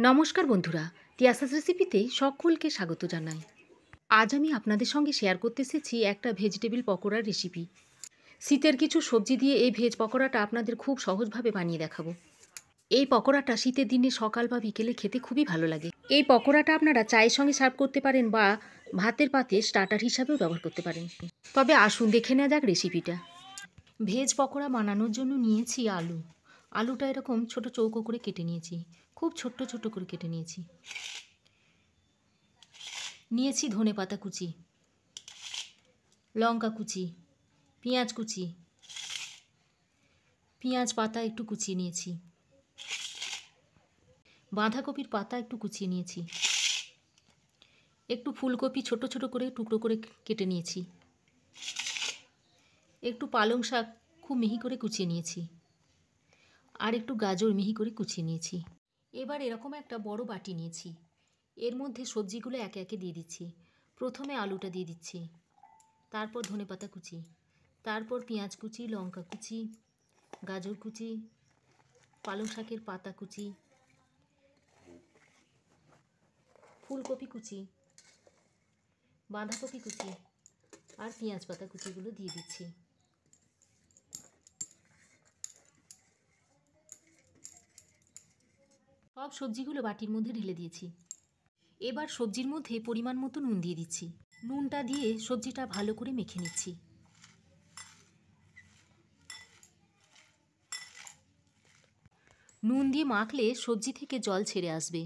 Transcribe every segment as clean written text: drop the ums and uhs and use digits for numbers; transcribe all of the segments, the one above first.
নমস্কার বন্ধুরা, তিয়াসাস রেসিপিতে সকলকে স্বাগত জানাই। আজ আমি আপনাদের সঙ্গে শেয়ার করতে এসেছি একটা ভেজিটেবিল পকোড়ার রেসিপি। শীতের কিছু সবজি দিয়ে এই ভেজ পকোড়াটা আপনাদের খুব সহজভাবে বানিয়ে দেখাবো। এই পকোড়াটা শীতের দিনে সকাল বা বিকেলে খেতে খুবই ভালো লাগে। এই পকোড়াটা আপনারা চায়ের সঙ্গে সার্ভ করতে পারেন বা ভাতের পাতে স্টার্টার হিসাবেও ব্যবহার করতে পারেন। তবে আসুন দেখে নেওয়া যাক রেসিপিটা। ভেজ পকোড়া বানানোর জন্য নিয়েছি আলু। আলুটা এরকম ছোট চৌকো করে কেটে নিয়েছি, খুব ছোট্ট ছোট করে কেটে নিয়েছি। নিয়েছি ধনেপাতা কুচি, লঙ্কা কুচি, পেঁয়াজ কুচি, পেঁয়াজ পাতা একটু কুচিয়ে নিয়েছি, বাঁধাকপির পাতা একটু কুচিয়ে নিয়েছি, একটু ফুলকপি ছোট ছোট করে টুকরো করে কেটে নিয়েছি, একটু পালং শাক খুব মিহি করে কুচিয়ে নিয়েছি, আর একটু গাজর মিহি করে কুচিয়ে নিয়েছি। এবার এরকম একটা বড় বাটি নিয়েছি, এর মধ্যে সবজিগুলো একে একে দিয়ে দিচ্ছি। প্রথমে আলুটা দিয়ে দিচ্ছি, তারপর ধনেপাতা কুচি, তারপর পেঁয়াজ কুচি, লঙ্কা কুচি, গাজর কুচি, পালং শাকের পাতা কুচি, ফুলকপি কুচি, বাঁধাকপি কুচি আর পেঁয়াজ পাতা কুচিগুলো দিয়ে দিচ্ছি। সব সবজিগুলো বাটির মধ্যে ঢেলে দিয়েছি। এবার সবজির মধ্যে পরিমাণ মতো নুন দিয়ে দিচ্ছি। নুনটা দিয়ে সবজিটা ভালো করে মেখে নিচ্ছি। নুন দিয়ে মাখলে সবজি থেকে জল ছেড়ে আসবে।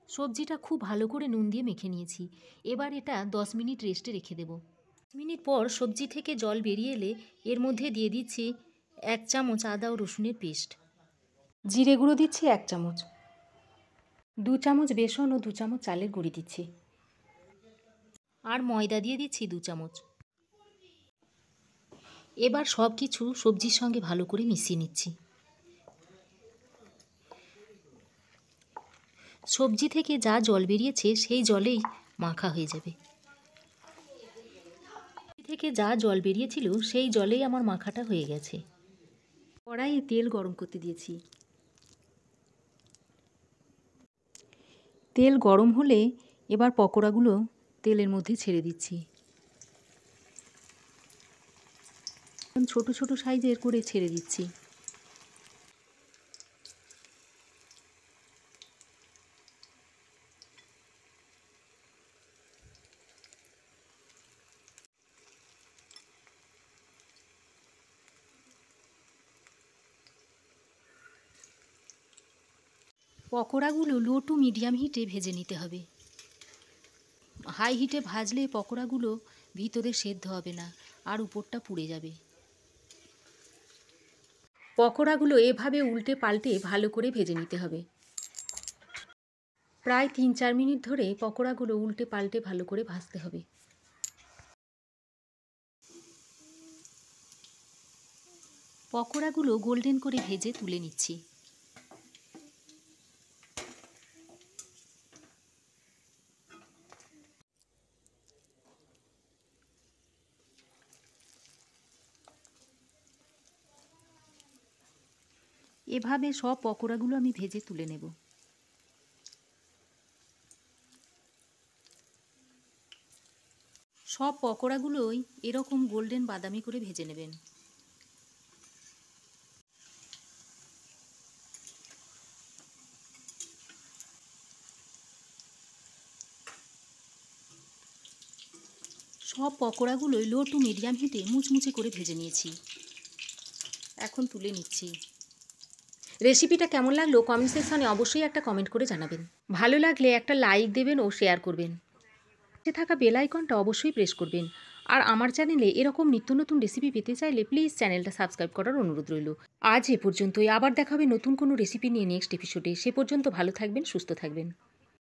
সবজিটা খুব ভালো করে নুন দিয়ে মেখে নিয়েছি। এবার এটা 10 মিনিট রেস্টে রেখে দেব। 10 মিনিট পর সবজি থেকে জল বেরিয়ে এলে এর মধ্যে দিয়ে দিচ্ছি 1 চামচ আদা ও রসুনের পেস্ট, জিরে গুঁড়ো দিচ্ছি 1 চামচ, 2 চামচ বেসন ও 2 চামচ চালের গুঁড়ি দিচ্ছি, আর ময়দা দিয়ে দিচ্ছি 2 চামচ। এবার সব কিছু সবজির সঙ্গে ভালো করে মিশিয়ে নিচ্ছি। সবজি থেকে যা জল বেরিয়েছে সেই জলেই মাখা হয়ে যাবে। থেকে যা জল বেরিয়েছিল সেই জলেই আমার মাখাটা হয়ে গেছে। কড়াইয়ে তেল গরম করতে দিয়েছি। তেল গরম হলে এবার পকোড়াগুলো তেলের মধ্যে ছেড়ে দিচ্ছি। ছোট ছোট সাইজের করে ছেড়ে দিচ্ছি। পকোড়াগুলো লো টু মিডিয়াম হিটে ভেজে নিতে হবে। হাই হিটে ভাজলে পকোড়াগুলো ভিতরে সেদ্ধ হবে না আর উপরটা পুড়ে যাবে। পকোড়াগুলো এভাবে উল্টে পাল্টে ভালো করে ভেজে নিতে হবে। প্রায় 3-4 মিনিট ধরে পকোড়াগুলো উল্টে পাল্টে ভালো করে ভাজতে হবে। পকোড়াগুলো গোল্ডেন করে ভেজে তুলে নিচ্ছি। এভাবে সব পকোড়াগুলো আমি ভেজে তুলে নেব। সব পকোড়াগুলোই এরকম গোল্ডেন বাদামি করে ভেজে নেবেন। সব পকোড়াগুলোই লো টু মিডিয়াম হিটে মুচমুচে করে ভেজে নিয়েছি। এখন তুলে নিচ্ছি। রেসিপিটা কেমন লাগলো কমেন্ট সেকশনে অবশ্যই একটা কমেন্ট করে জানাবেন। ভালো লাগলে একটা লাইক দেবেন ও শেয়ার করবেন। পাশে থাকা বেল আইকনটা অবশ্যই প্রেস করবেন। আর আমার চ্যানেলে এরকম নিত্য নতুন রেসিপি পেতে চাইলে প্লিজ চ্যানেলটা সাবস্ক্রাইব করার অনুরোধ রইল। আজ এ পর্যন্তই। আবার দেখা হবে নতুন কোনো রেসিপি নিয়ে নেক্সট এপিসোডে। সে পর্যন্ত ভালো থাকবেন, সুস্থ থাকবেন।